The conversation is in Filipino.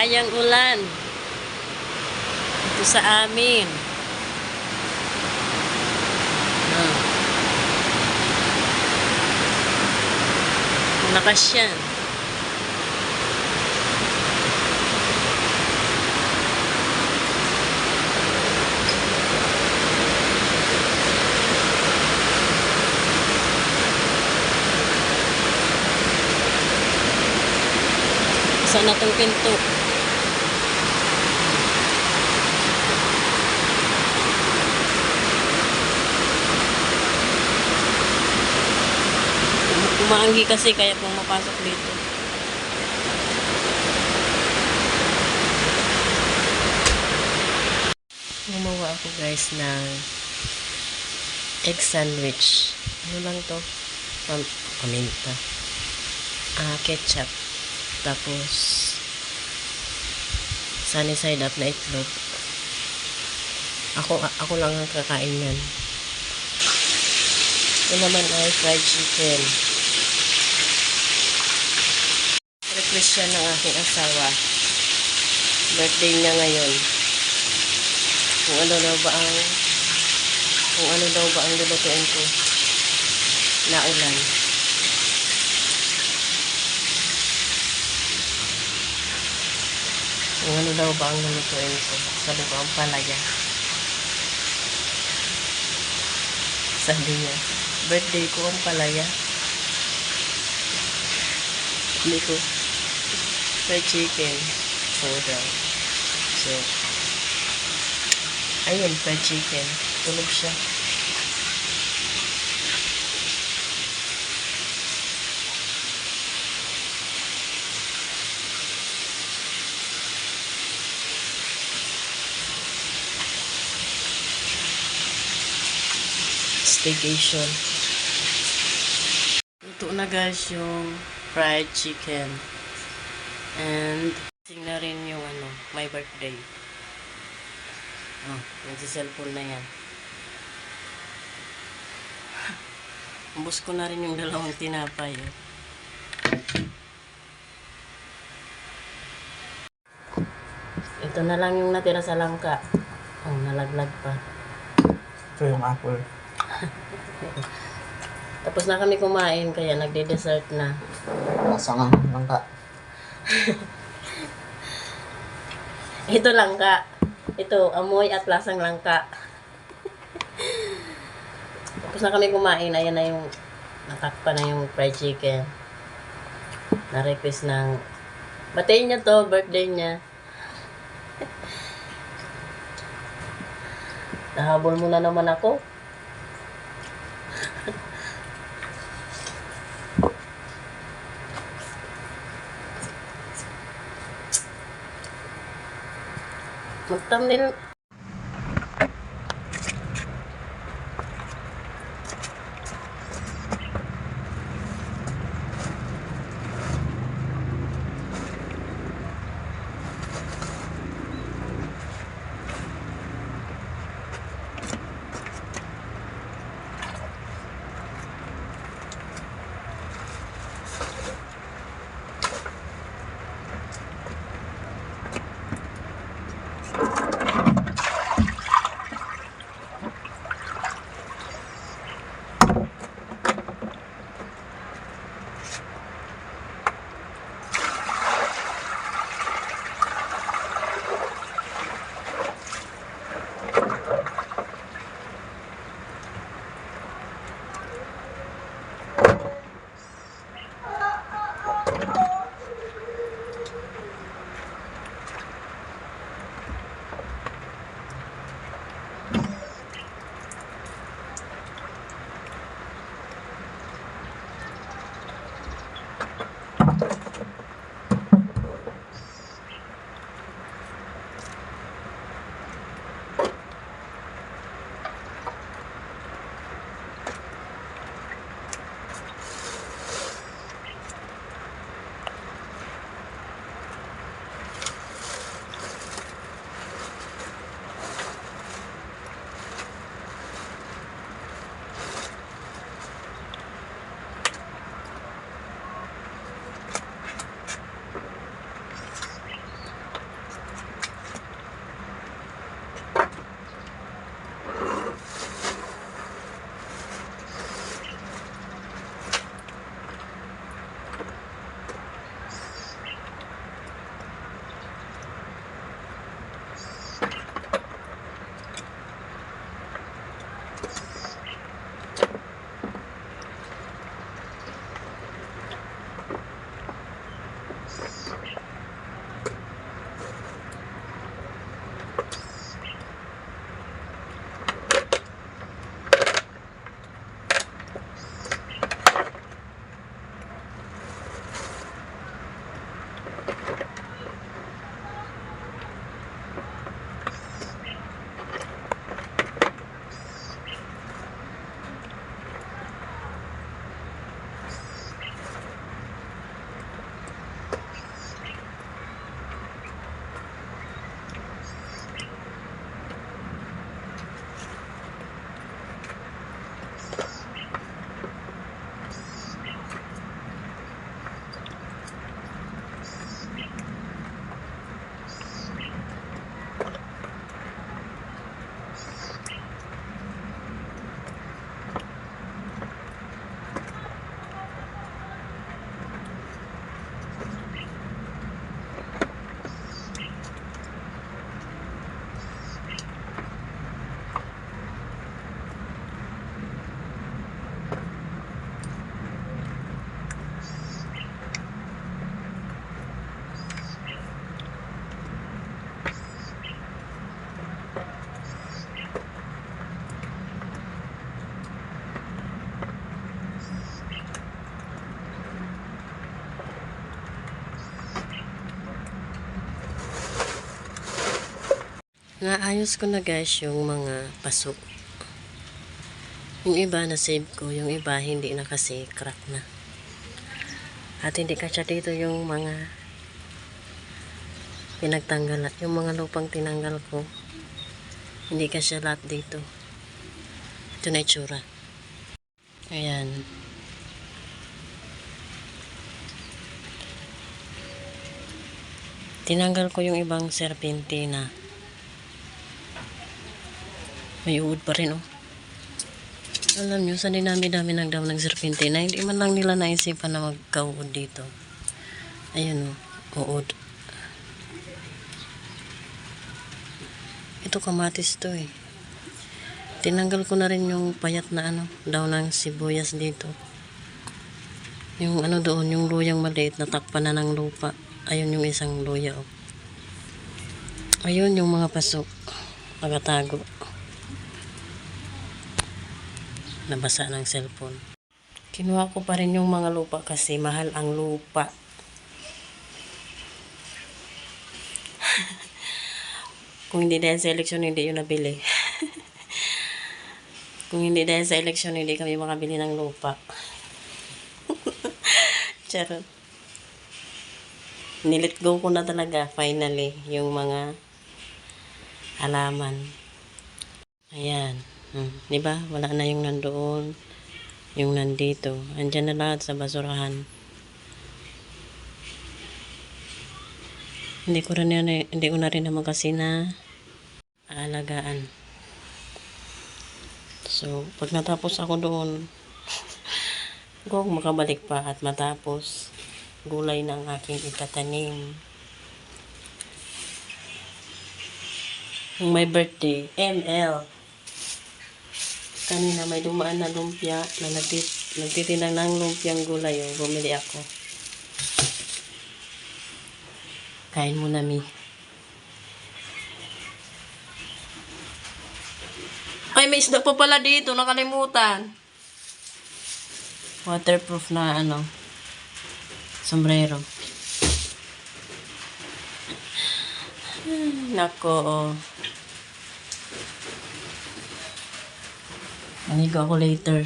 Malalayang ulan. Ito sa amin. Malakas yan. Saan na itong pinto? Umaanggi kasi kaya pumapasok dito. Gumawa ako guys ng egg sandwich. Ano lang to? Paminta. Ketchup. Tapos sunny side up na itlog. Ako lang ang kakain yan. Ito naman ay fried chicken. Request siya ng aking asawa. Birthday niya ngayon. Kung ano daw ba ang lulutuin ko na ulan. Kung ano daw ba ang lulutuin ko sa lubang palaya. Sabi niya, birthday ko ang palaya. Hindi ko fried chicken. Daw. So, ayun, fried chicken. Tulog siya. Staycation. Ito na guys yung fried chicken. And sing na rin yung my birthday. Nagsi-cellphone na yan. Ubus ko na rin yung dalawang tinapay. Ito na lang yung natira sa langka. Nalaglag pa. Ito yung apple. Tapos na kami kumain, kaya nagde-dessert na. Lasa nga lang ka. Ito langka. Ito, amoy at lasang langka. Tapos na kami kumain, ayan na yung natakpa na yung fried chicken. Na-request ng batiin niya to, birthday niya. Nahabol mo na naman ako. Mag-thumbnail. Naayos ko na guys yung mga paso. Yung iba na save ko, yung iba hindi na kasi crack na. At hindi kasya dito yung mga pinagtanggal, yung mga lupang tinanggal ko. Hindi kasya lahat dito. Ito na itsura. Ayan. Tinanggal ko yung ibang serpentina. May uod pa rin, oh. Alam nyo, sa dinami-dami ng daw ng serpentina, hindi man lang nila naisipan na magka-uod dito. Ayun, oh, uod. Ito kamatis to, eh. Tinanggal ko na rin yung payat na daw ng sibuyas dito. Yung doon, yung luyang maliit, natakpan na ng lupa. Ayun yung isang luya, oh. Ayun yung mga pasok. Pagkatago. Nabasa ng cellphone. Kinuha ko pa rin yung mga lupa kasi mahal ang lupa. Kung hindi dahil sa eleksyon, hindi yun nabili. Kung hindi dahil sa eleksyon, hindi kami makabili ng lupa. Charot. Nilet go ko na talaga, finally, yung mga halaman. Ayan. Diba? Wala na yung nandoon. Yung nandito. Andyan na lahat sa basurahan. Hindi ko na rin naman kasi na aalagaan. So, pag natapos ako doon, kung makabalik pa at matapos, gulay ng aking itatanim. Yung may birthday, ML. Kanina may dumaan na lumpia na nagtitinang ng lumpiang gulay. Oh, bumili ako. Kain mo na, Mi. Ay, may isda pa pala dito. Nakalimutan. Waterproof na sombrero. Nako, oh. Manigo ako later.